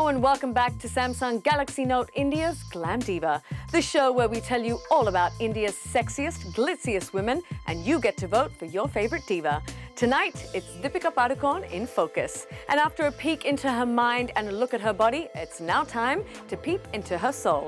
Hello and welcome back to Samsung Galaxy Note India's Glam Diva, the show where we tell you all about India's sexiest, glitziest women, and you get to vote for your favorite diva. Tonight, it's Deepika Padukone in focus. And after a peek into her mind and a look at her body, it's now time to peep into her soul.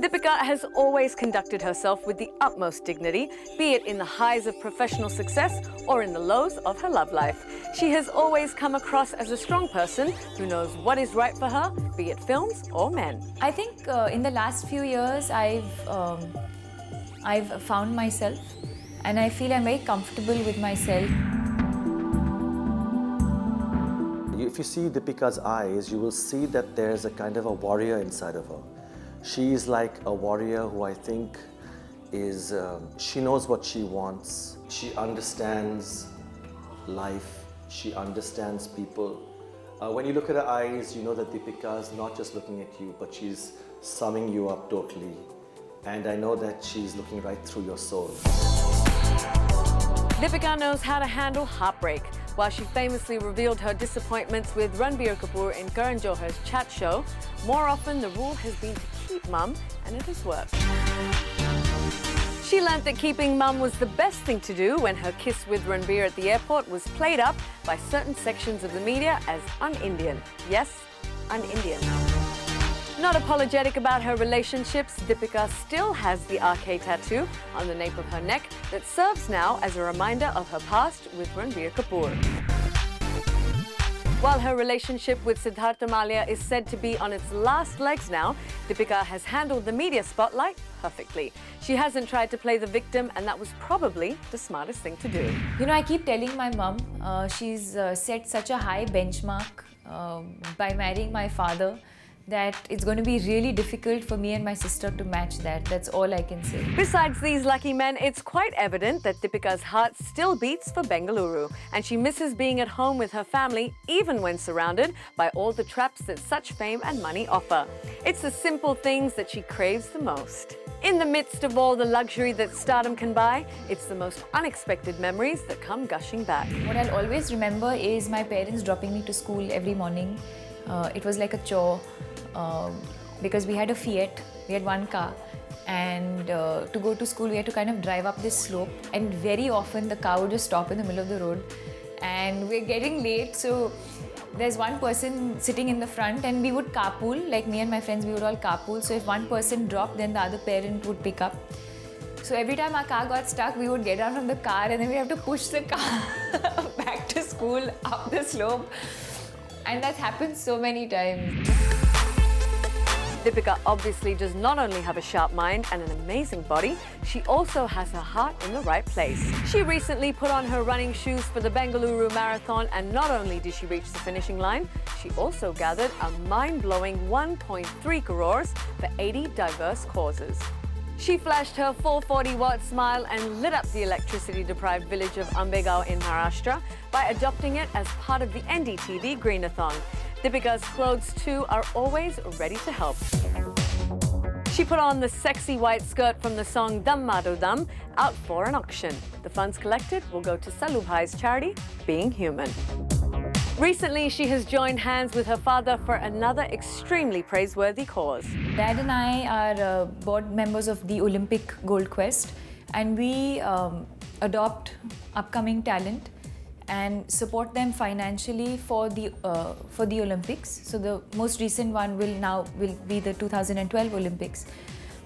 Deepika has always conducted herself with the utmost dignity, be it in the highs of professional success or in the lows of her love life. She has always come across as a strong person who knows what is right for her, be it films or men. I think in the last few years, I've found myself, and I feel I'm very comfortable with myself. If you see Deepika's eyes, you will see that there's a kind of a warrior inside of her. She is like a warrior who I think is, she knows what she wants. She understands life. She understands people. When you look at her eyes, you know that Deepika is not just looking at you, but she's summing you up totally. And I know that she's looking right through your soul. Deepika knows how to handle heartbreak. While she famously revealed her disappointments with Ranbir Kapoor in Karan Johar's chat show, more often the rule has been to keep mum, and it has worked. She learnt that keeping mum was the best thing to do when her kiss with Ranbir at the airport was played up by certain sections of the media as un-Indian. Yes, un-Indian. Not apologetic about her relationships, Deepika still has the RK tattoo on the nape of her neck that serves now as a reminder of her past with Ranbir Kapoor. While her relationship with Siddhartha Mallya is said to be on its last legs now, Deepika has handled the media spotlight perfectly. She hasn't tried to play the victim, and that was probably the smartest thing to do. You know, I keep telling my mum, she's set such a high benchmark by marrying my father, that it's going to be really difficult for me and my sister to match that. That's all I can say. Besides these lucky men, it's quite evident that Deepika's heart still beats for Bengaluru, and she misses being at home with her family even when surrounded by all the traps that such fame and money offer. It's the simple things that she craves the most. In the midst of all the luxury that stardom can buy, it's the most unexpected memories that come gushing back. What I'll always remember is my parents dropping me to school every morning. It was like a chore. Because we had a Fiat, we had one car, and to go to school we had to kind of drive up this slope, and very often the car would just stop in the middle of the road and we're getting late, so there's one person sitting in the front and we would carpool, like me and my friends, we would all carpool, so if one person dropped then the other parent would pick up. So every time our car got stuck, we would get down from the car and then we have to push the car back to school up the slope, and that's happened so many times. Deepika obviously does not only have a sharp mind and an amazing body, she also has her heart in the right place. She recently put on her running shoes for the Bengaluru Marathon, and not only did she reach the finishing line, she also gathered a mind-blowing 1.3 crores for 80 diverse causes. She flashed her 440-watt smile and lit up the electricity-deprived village of Ambegaon in Maharashtra by adopting it as part of the NDTV Greenathon. Deepika's clothes, too, are always ready to help. She put on the sexy white skirt from the song Dam Mado Dam out for an auction. The funds collected will go to Salubhai's charity, Being Human. Recently, she has joined hands with her father for another extremely praiseworthy cause. Dad and I are board members of the Olympic Gold Quest, and we adopt upcoming talent and support them financially for the Olympics. So the most recent one will be the 2012 Olympics.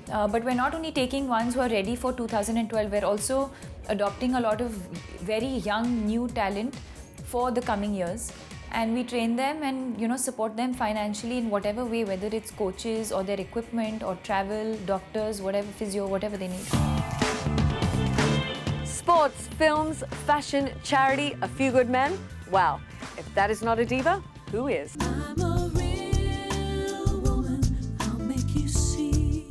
But we're not only taking ones who are ready for 2012, we're also adopting a lot of very young new talent for the coming years, and we train them and support them financially in whatever way, whether it's coaches or their equipment or travel, doctors, whatever, physio, whatever they need. Sports, films, fashion, charity, a few good men. Wow, if that is not a diva, who is? I'm a real woman, I'll make you see.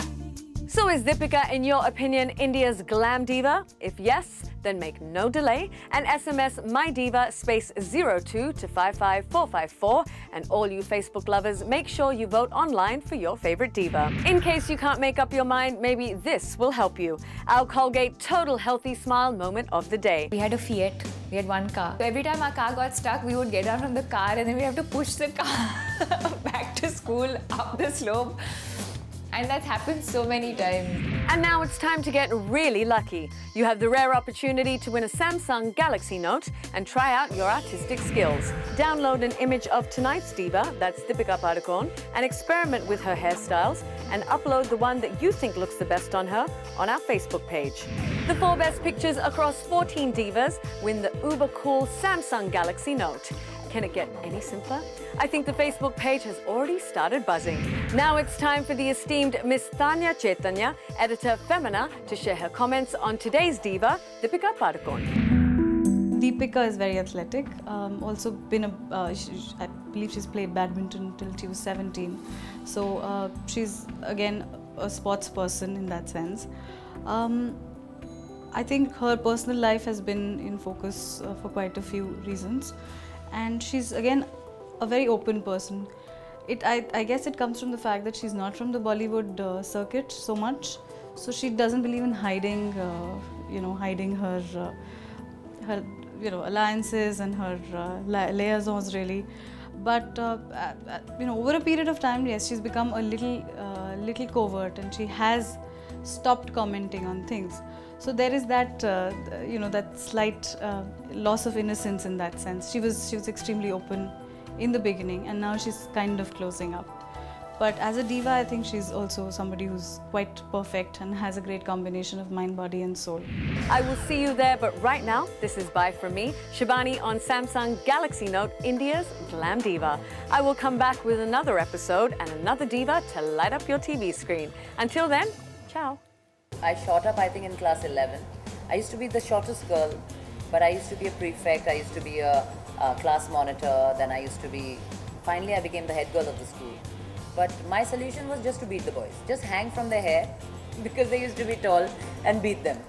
So is Deepika, in your opinion, India's glam diva? If yes, then make no delay and SMS MyDiva space 02 to 55454. And all you Facebook lovers, make sure you vote online for your favorite diva. In case you can't make up your mind, maybe this will help you. Our Colgate Total Healthy Smile moment of the day. We had a Fiat, We had one car. So every time our car got stuck, we would get out from the car and then we'd have to push the car back to school up the slope. And that's happened so many times. And now it's time to get really lucky. You have the rare opportunity to win a Samsung Galaxy Note and try out your artistic skills. Download an image of tonight's diva, that's Deepika Padukone, and experiment with her hairstyles and upload the one that you think looks the best on her on our Facebook page. The 4 best pictures across 14 divas win the uber cool Samsung Galaxy Note. Can it get any simpler? I think the Facebook page has already started buzzing. Now it's time for the esteemed Miss Tanya Chaitanya, editor Femina, to share her comments on today's diva, Deepika Padukone. Deepika is very athletic. Also been I believe she's played badminton till she was 17. So she's again a sports person in that sense. I think her personal life has been in focus for quite a few reasons. And she's again a very open person. I guess it comes from the fact that she's not from the Bollywood circuit so much, so she doesn't believe in hiding, hiding her alliances and her liaisons really. But over a period of time, yes, she's become a little covert, and she has stopped commenting on things. So there is that, that slight loss of innocence in that sense. She was extremely open in the beginning, and now she's kind of closing up. But as a diva, I think she's also somebody who's quite perfect and has a great combination of mind, body, and soul. I will see you there, but right now, this is bye from me, Shibani on Samsung Galaxy Note, India's Glam Diva. I will come back with another episode and another diva to light up your TV screen. Until then, ciao. I shot up, I think, in class 11. I used to be the shortest girl, but I used to be a prefect, I used to be a class monitor, then finally I became the head girl of the school. But my solution was just to beat the boys. Just hang from their hair, because they used to be tall, and beat them.